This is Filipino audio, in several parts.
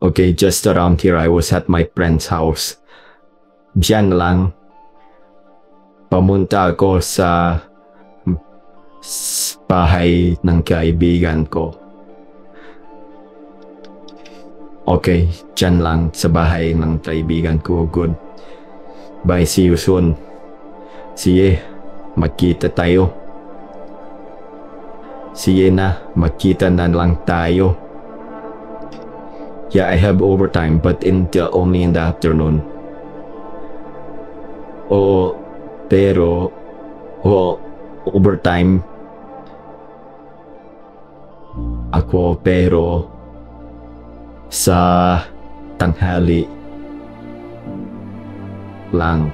Okay, just around here, I was at my friend's house. Diyan lang. Pamunta ako sa bahay ng kaibigan ko. Okay, diyan lang sa bahay ng kaibigan ko. Good. Bye, see you soon. Sige, magkita tayo. Sige na, magkita na lang tayo. Yeah, I have overtime, but only in the afternoon. Oo, pero overtime ako, pero sa tanghali lang.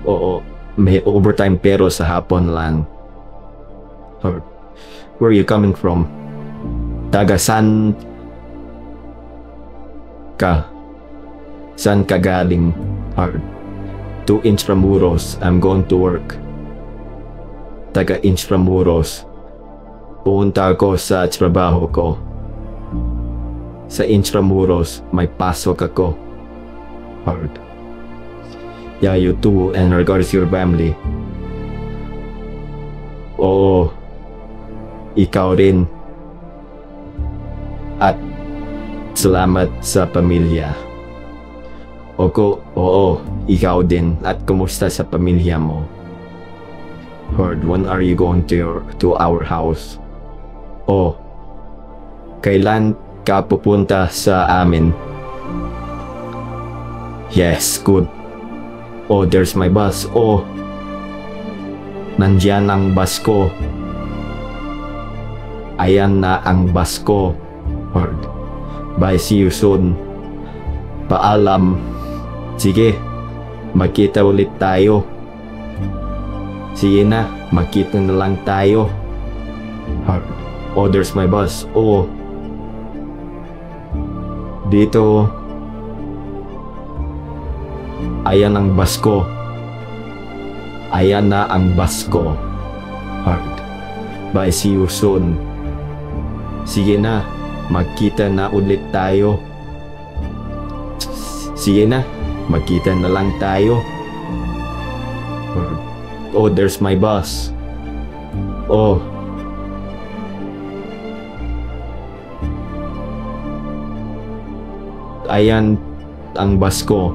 Oo, may overtime pero sa hapon lang. Where are you coming from? Taga saan ka? Saan ka galing? To Intramuros. I'm going to work. Taga Intramuros. Pupunta ako sa trabaho ko. Sa Intramuros, may pasok ako. Yeah, you too, and regards your family. Oo, ikaw rin. At salamat sa pamilya. Oo, ikaw din. At kumusta sa pamilya mo? When are you going to our house? Oh, kailan ka pupunta sa amin? Yes, good. Oh, there's my bus. Oh, nandiyan ang bus ko. Ayan na ang bus ko. Bye, see you soon. Paalam. Sige, magkita ulit tayo. Sige na, magkita na lang tayo. Oh, there's my bus. Oh, dito. Ayan ang bus ko. Ayan na ang bus ko. Bye, see you soon. Sige na, magkita na ulit tayo. Sige na, magkita na lang tayo. Oh, there's my bus. Oh, ayan ang bus ko.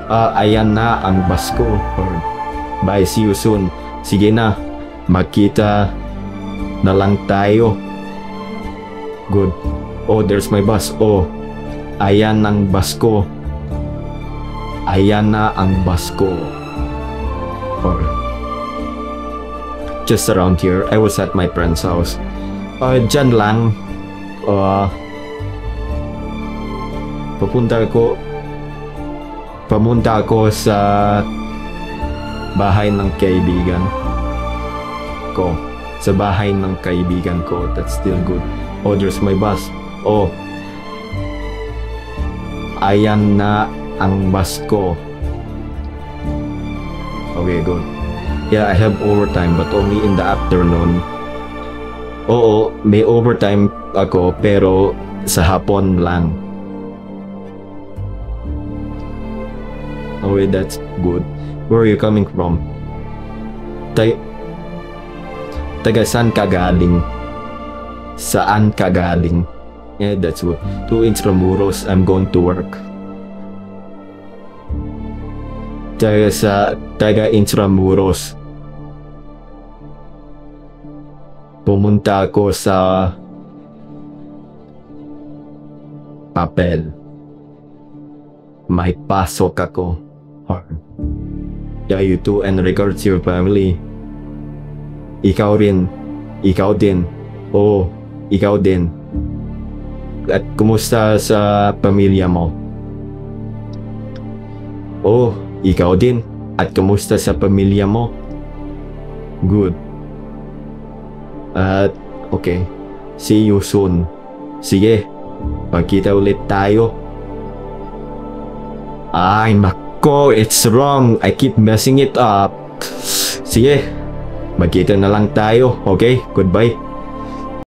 Ayan na ang bus ko. Bye, see you soon. Sige na, magkita na lang tayo. Good. Oh, there's my bus. Oh, ayan ang bus ko. Ayan na ang bus ko. Just around here, I was at my friend's house. Dyan lang. Pamunta ako sa bahay ng kaibigan ko. Sa bahay ng kaibigan ko. That's still good. Oh, there's my bus. Oh, ayan na ang bus ko. Okay, good. Yeah, I have overtime but only in the afternoon. Oo, may overtime ako pero sa hapon lang. Okay, that's good. Where are you coming from? Taga saan ka galing? Saan ka galing? Yeah, that's good. To Intramuros, I'm going to work. Taga Intramuros. Pumunta ako sa papel. May pasok ako. Yeah, you too, and regards your family. Ikaw rin. Ikaw din. Oh, ikaw din. At kumusta sa pamilya mo? Oh, ikaw din. At kumusta sa pamilya mo? Good. At okay. See you soon. Sige, magkita ulit tayo. Ay, nako, it's wrong. I keep messing it up. Sige, magkita na lang tayo. Okay, goodbye.